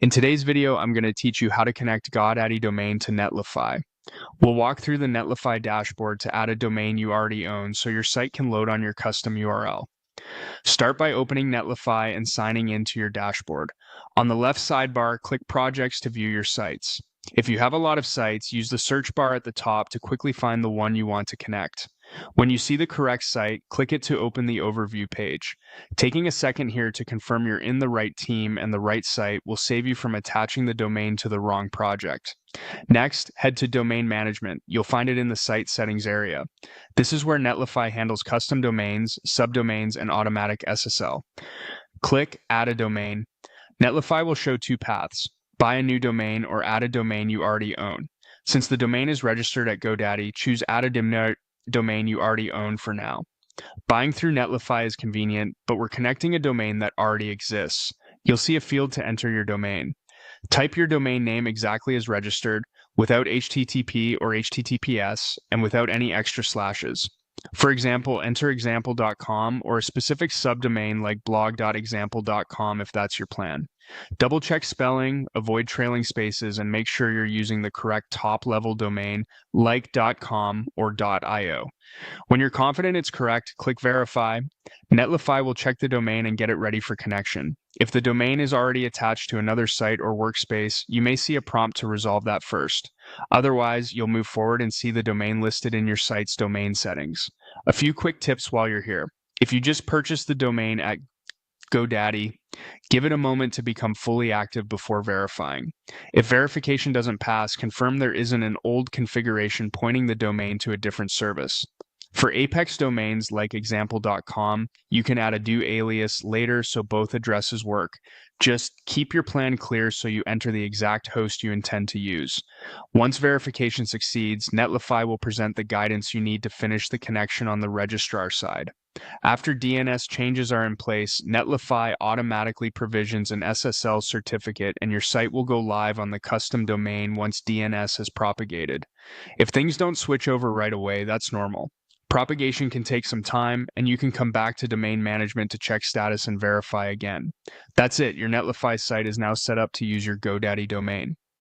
In today's video, I'm going to teach you how to connect Godaddy domain to Netlify. We'll walk through the Netlify dashboard to add a domain you already own so your site can load on your custom URL. Start by opening Netlify and signing into your dashboard. On the left sidebar, click Projects to view your sites. If you have a lot of sites, use the search bar at the top to quickly find the one you want to connect. When you see the correct site, click it to open the overview page. Taking a second here to confirm you're in the right team and the right site will save you from attaching the domain to the wrong project. Next, head to Domain Management. You'll find it in the Site Settings area. This is where Netlify handles custom domains, subdomains, and automatic SSL. Click Add a Domain. Netlify will show two paths: buy a new domain or add a domain you already own. Since the domain is registered at GoDaddy, choose Add a domain you already own for now. Buying through Netlify is convenient, but we're connecting a domain that already exists. You'll see a field to enter your domain. Type your domain name exactly as registered, without HTTP or HTTPS, and without any extra slashes. For example, enter example.com or a specific subdomain like blog.example.com if that's your plan. Double check spelling, avoid trailing spaces, and make sure you're using the correct top-level domain like .com or .io. When you're confident it's correct, click Verify. Netlify will check the domain and get it ready for connection. If the domain is already attached to another site or workspace, you may see a prompt to resolve that first. Otherwise, you'll move forward and see the domain listed in your site's domain settings. A few quick tips while you're here. If you just purchased the domain at GoDaddy, give it a moment to become fully active before verifying. If verification doesn't pass, confirm there isn't an old configuration pointing the domain to a different service. For Apex domains like example.com, you can add a do alias later so both addresses work. Just keep your plan clear so you enter the exact host you intend to use. Once verification succeeds, Netlify will present the guidance you need to finish the connection on the registrar side. After DNS changes are in place, Netlify automatically provisions an SSL certificate and your site will go live on the custom domain once DNS is propagated. If things don't switch over right away, that's normal. Propagation can take some time, and you can come back to domain management to check status and verify again. That's it, your Netlify site is now set up to use your GoDaddy domain.